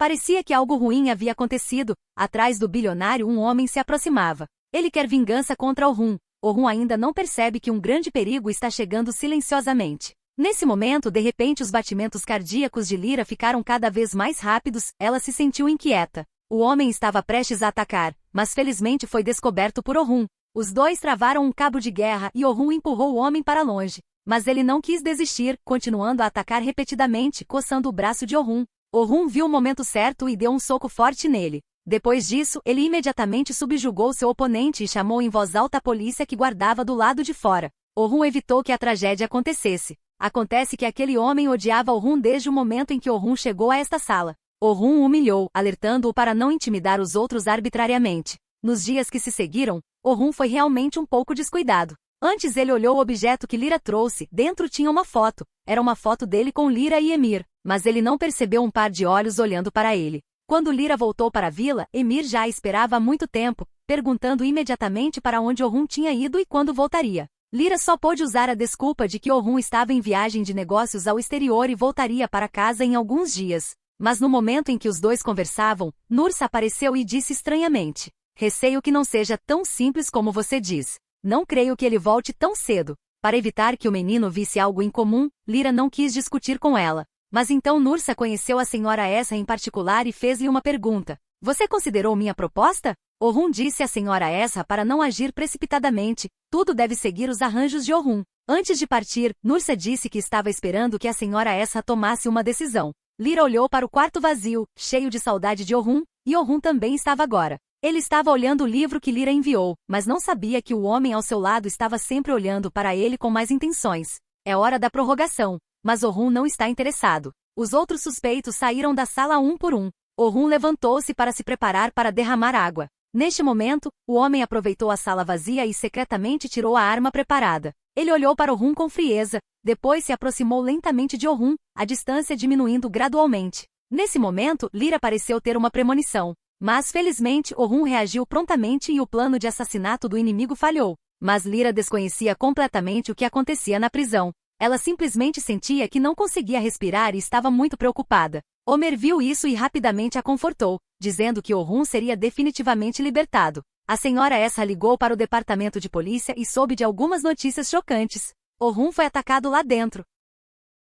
Parecia que algo ruim havia acontecido. Atrás do bilionário um homem se aproximava. Ele quer vingança contra Orhun. Orhun ainda não percebe que um grande perigo está chegando silenciosamente. Nesse momento, de repente os batimentos cardíacos de Lyra ficaram cada vez mais rápidos, ela se sentiu inquieta. O homem estava prestes a atacar, mas felizmente foi descoberto por Orhun. Os dois travaram um cabo de guerra e Orhun empurrou o homem para longe. Mas ele não quis desistir, continuando a atacar repetidamente, coçando o braço de Orhun. Orhun viu o momento certo e deu um soco forte nele. Depois disso, ele imediatamente subjugou seu oponente e chamou em voz alta a polícia que guardava do lado de fora. Orhun evitou que a tragédia acontecesse. Acontece que aquele homem odiava Orhun desde o momento em que Orhun chegou a esta sala. Orhun o humilhou, alertando-o para não intimidar os outros arbitrariamente. Nos dias que se seguiram, Orhun foi realmente um pouco descuidado. Antes ele olhou o objeto que Lyra trouxe, dentro tinha uma foto. Era uma foto dele com Lyra e Emhyr, mas ele não percebeu um par de olhos olhando para ele. Quando Lyra voltou para a vila, Emhyr já a esperava há muito tempo, perguntando imediatamente para onde Orhun tinha ido e quando voltaria. Lyra só pôde usar a desculpa de que Orhun estava em viagem de negócios ao exterior e voltaria para casa em alguns dias. Mas no momento em que os dois conversavam, Nursa apareceu e disse estranhamente: "Receio que não seja tão simples como você diz. Não creio que ele volte tão cedo." Para evitar que o menino visse algo incomum, Lyra não quis discutir com ela. Mas então Nursa conheceu a senhora Essa em particular e fez-lhe uma pergunta. "Você considerou minha proposta?" Orhun disse à senhora Essa para não agir precipitadamente. Tudo deve seguir os arranjos de Orhun. Antes de partir, Nursa disse que estava esperando que a senhora Essa tomasse uma decisão. Lyra olhou para o quarto vazio, cheio de saudade de Orhun, e Orhun também estava agora. Ele estava olhando o livro que Lyra enviou, mas não sabia que o homem ao seu lado estava sempre olhando para ele com mais intenções. É hora da prorrogação, mas Orhun não está interessado. Os outros suspeitos saíram da sala um por um. Orhun levantou-se para se preparar para derramar água. Neste momento, o homem aproveitou a sala vazia e secretamente tirou a arma preparada. Ele olhou para Orhun com frieza, depois se aproximou lentamente de Orhun, a distância diminuindo gradualmente. Nesse momento, Lyra pareceu ter uma premonição. Mas felizmente Orhun reagiu prontamente e o plano de assassinato do inimigo falhou. Mas Lyra desconhecia completamente o que acontecia na prisão. Ela simplesmente sentia que não conseguia respirar e estava muito preocupada. Homer viu isso e rapidamente a confortou, dizendo que Orhun seria definitivamente libertado. A senhora Essa ligou para o departamento de polícia e soube de algumas notícias chocantes. Orhun foi atacado lá dentro.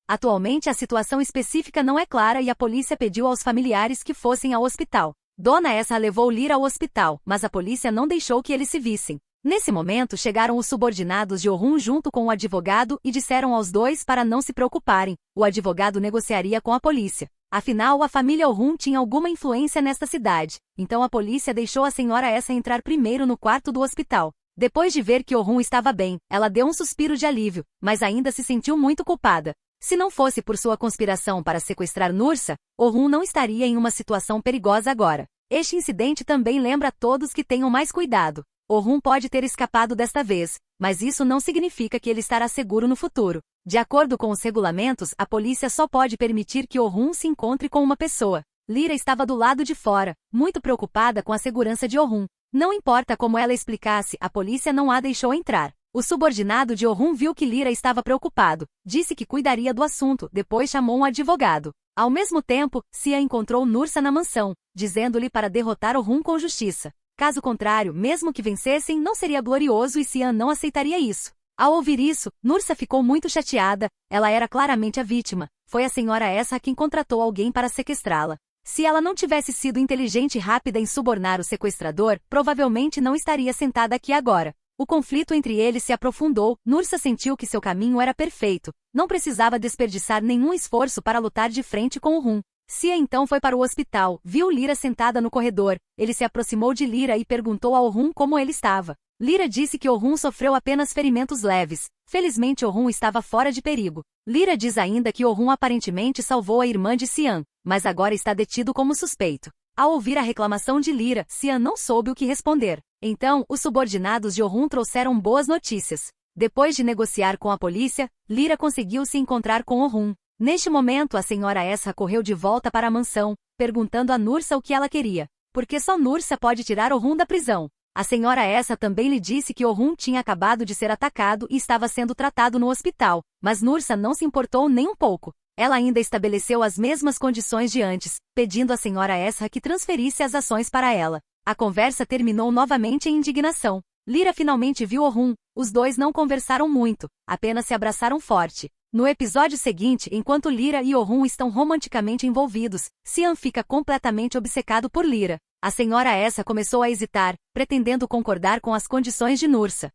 Atualmente a situação específica não é clara e a polícia pediu aos familiares que fossem ao hospital. Dona Essa levou Lyra ao hospital, mas a polícia não deixou que eles se vissem. Nesse momento chegaram os subordinados de Orhun junto com o advogado e disseram aos dois para não se preocuparem, o advogado negociaria com a polícia. Afinal, a família Orhun tinha alguma influência nesta cidade, então a polícia deixou a senhora Essa entrar primeiro no quarto do hospital. Depois de ver que Orhun estava bem, ela deu um suspiro de alívio, mas ainda se sentiu muito culpada. Se não fosse por sua conspiração para sequestrar Nursa, Orhun não estaria em uma situação perigosa agora. Este incidente também lembra a todos que tenham mais cuidado. Orhun pode ter escapado desta vez, mas isso não significa que ele estará seguro no futuro. De acordo com os regulamentos, a polícia só pode permitir que Orhun se encontre com uma pessoa. Lyra estava do lado de fora, muito preocupada com a segurança de Orhun. Não importa como ela explicasse, a polícia não a deixou entrar. O subordinado de Orhun viu que Lyra estava preocupado, disse que cuidaria do assunto, depois chamou um advogado. Ao mesmo tempo, Sia encontrou Nursa na mansão, dizendo-lhe para derrotar Orhun com justiça. Caso contrário, mesmo que vencessem, não seria glorioso e Sia não aceitaria isso. Ao ouvir isso, Nursa ficou muito chateada, ela era claramente a vítima. Foi a senhora Essa quem contratou alguém para sequestrá-la. Se ela não tivesse sido inteligente e rápida em subornar o sequestrador, provavelmente não estaria sentada aqui agora. O conflito entre eles se aprofundou, Nursa sentiu que seu caminho era perfeito, não precisava desperdiçar nenhum esforço para lutar de frente com Orhun. Sia então foi para o hospital, viu Lyra sentada no corredor, ele se aproximou de Lyra e perguntou a Orhun como ele estava. Lyra disse que Orhun sofreu apenas ferimentos leves, felizmente Orhun estava fora de perigo. Lyra diz ainda que Orhun aparentemente salvou a irmã de Xian, mas agora está detido como suspeito. Ao ouvir a reclamação de Lyra, Xian não soube o que responder. Então, os subordinados de Orhun trouxeram boas notícias. Depois de negociar com a polícia, Lyra conseguiu se encontrar com Orhun. Neste momento, a senhora Essa correu de volta para a mansão, perguntando a Nursa o que ela queria. Porque só Nursa pode tirar Orhun da prisão. A senhora Essa também lhe disse que Orhun tinha acabado de ser atacado e estava sendo tratado no hospital, mas Nursa não se importou nem um pouco. Ela ainda estabeleceu as mesmas condições de antes, pedindo à senhora Esra que transferisse as ações para ela. A conversa terminou novamente em indignação. Lyra finalmente viu Orhun. Os dois não conversaram muito, apenas se abraçaram forte. No episódio seguinte, enquanto Lyra e Orhun estão romanticamente envolvidos, Sian fica completamente obcecado por Lyra. A senhora Esra começou a hesitar, pretendendo concordar com as condições de Nursa.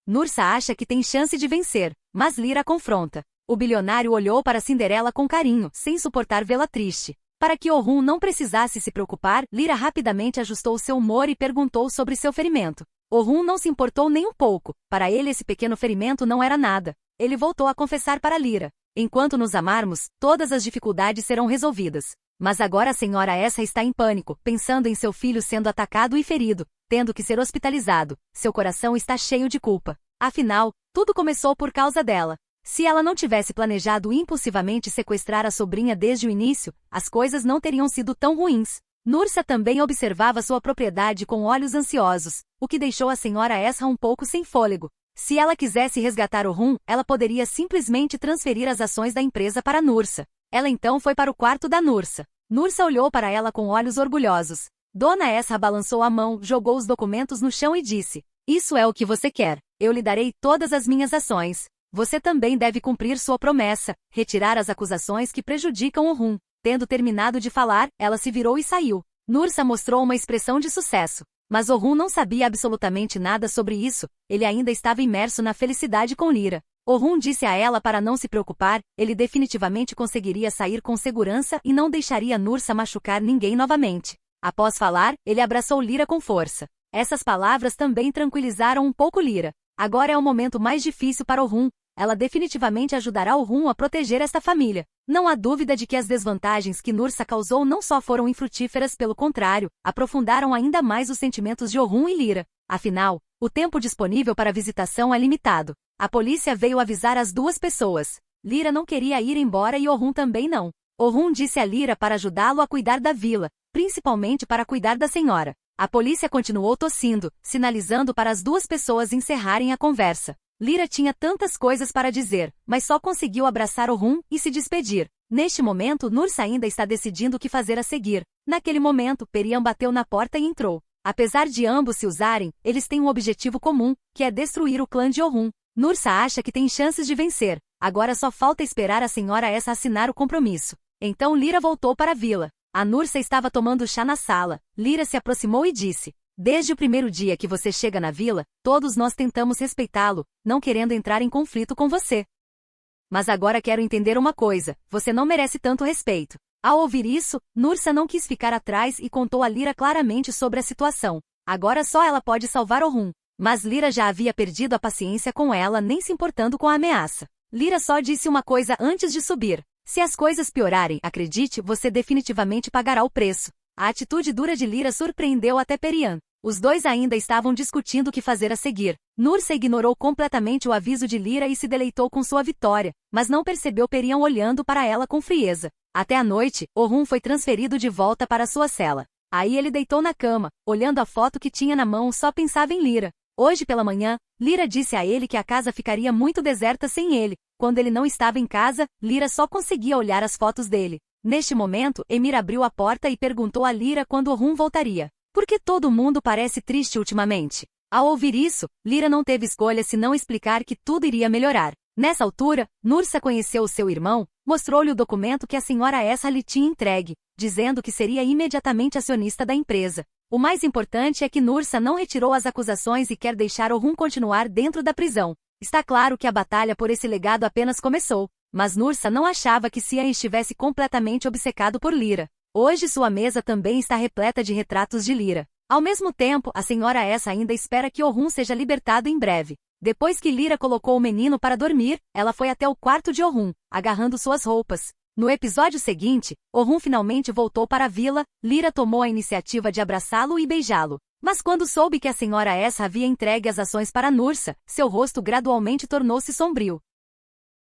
Nursa acha que tem chance de vencer, mas Lyra a confronta. O bilionário olhou para Cinderela com carinho, sem suportar vê-la triste. Para que Orhun não precisasse se preocupar, Lyra rapidamente ajustou seu humor e perguntou sobre seu ferimento. Orhun não se importou nem um pouco. Para ele esse pequeno ferimento não era nada. Ele voltou a confessar para Lyra. Enquanto nos amarmos, todas as dificuldades serão resolvidas. Mas agora a senhora Esra está em pânico, pensando em seu filho sendo atacado e ferido, tendo que ser hospitalizado. Seu coração está cheio de culpa. Afinal, tudo começou por causa dela. Se ela não tivesse planejado impulsivamente sequestrar a sobrinha desde o início, as coisas não teriam sido tão ruins. Nursa também observava sua propriedade com olhos ansiosos, o que deixou a senhora Esra um pouco sem fôlego. Se ela quisesse resgatar Orhun, ela poderia simplesmente transferir as ações da empresa para Nursa. Ela então foi para o quarto da Nursa. Nursa olhou para ela com olhos orgulhosos. Dona Esra balançou a mão, jogou os documentos no chão e disse: "Isso é o que você quer. Eu lhe darei todas as minhas ações. Você também deve cumprir sua promessa, retirar as acusações que prejudicam Orhun." Tendo terminado de falar, ela se virou e saiu. Nursa mostrou uma expressão de sucesso. Mas Orhun não sabia absolutamente nada sobre isso, ele ainda estava imerso na felicidade com Lyra. Orhun disse a ela para não se preocupar, ele definitivamente conseguiria sair com segurança e não deixaria Nursa machucar ninguém novamente. Após falar, ele abraçou Lyra com força. Essas palavras também tranquilizaram um pouco Lyra. Agora é o momento mais difícil para Orhun. Ela definitivamente ajudará Orhun a proteger esta família. Não há dúvida de que as desvantagens que Nursa causou não só foram infrutíferas, pelo contrário, aprofundaram ainda mais os sentimentos de Orhun e Lyra. Afinal, o tempo disponível para visitação é limitado. A polícia veio avisar as duas pessoas. Lyra não queria ir embora e Orhun também não. Orhun disse a Lyra para ajudá-lo a cuidar da vila, principalmente para cuidar da senhora. A polícia continuou tossindo, sinalizando para as duas pessoas encerrarem a conversa. Lyra tinha tantas coisas para dizer, mas só conseguiu abraçar Orhun e se despedir. Neste momento, Nursa ainda está decidindo o que fazer a seguir. Naquele momento, Perihan bateu na porta e entrou. Apesar de ambos se usarem, eles têm um objetivo comum, que é destruir o clã de Orhun. Nursa acha que tem chances de vencer. Agora só falta esperar a senhora Esra assinar o compromisso. Então Lyra voltou para a vila. A Nursa estava tomando chá na sala. Lyra se aproximou e disse: "Desde o primeiro dia que você chega na vila, todos nós tentamos respeitá-lo, não querendo entrar em conflito com você. Mas agora quero entender uma coisa, você não merece tanto respeito." Ao ouvir isso, Nursa não quis ficar atrás e contou a Lyra claramente sobre a situação. Agora só ela pode salvar Orhun. Mas Lyra já havia perdido a paciência com ela, nem se importando com a ameaça. Lyra só disse uma coisa antes de subir: "Se as coisas piorarem, acredite, você definitivamente pagará o preço." A atitude dura de Lyra surpreendeu até Perihan. Os dois ainda estavam discutindo o que fazer a seguir. Nursa ignorou completamente o aviso de Lyra e se deleitou com sua vitória, mas não percebeu Perihan olhando para ela com frieza. Até a noite, Orhun foi transferido de volta para sua cela. Aí ele deitou na cama, olhando a foto que tinha na mão, só pensava em Lyra. Hoje pela manhã, Lyra disse a ele que a casa ficaria muito deserta sem ele. Quando ele não estava em casa, Lyra só conseguia olhar as fotos dele. Neste momento, Emir abriu a porta e perguntou a Lyra quando Orhun voltaria. "Por que todo mundo parece triste ultimamente?" Ao ouvir isso, Lyra não teve escolha senão explicar que tudo iria melhorar. Nessa altura, Nursa conheceu o seu irmão, mostrou-lhe o documento que a senhora Esra lhe tinha entregue, dizendo que seria imediatamente acionista da empresa. O mais importante é que Nursa não retirou as acusações e quer deixar Orhun continuar dentro da prisão. Está claro que a batalha por esse legado apenas começou, mas Nursa não achava que Sian estivesse completamente obcecado por Lyra. Hoje sua mesa também está repleta de retratos de Lyra. Ao mesmo tempo, a senhora Esra ainda espera que Orhun seja libertado em breve. Depois que Lyra colocou o menino para dormir, ela foi até o quarto de Orhun, agarrando suas roupas. No episódio seguinte, Orhun finalmente voltou para a vila. Lyra tomou a iniciativa de abraçá-lo e beijá-lo. Mas quando soube que a senhora Esra havia entregue as ações para Nursa, seu rosto gradualmente tornou-se sombrio.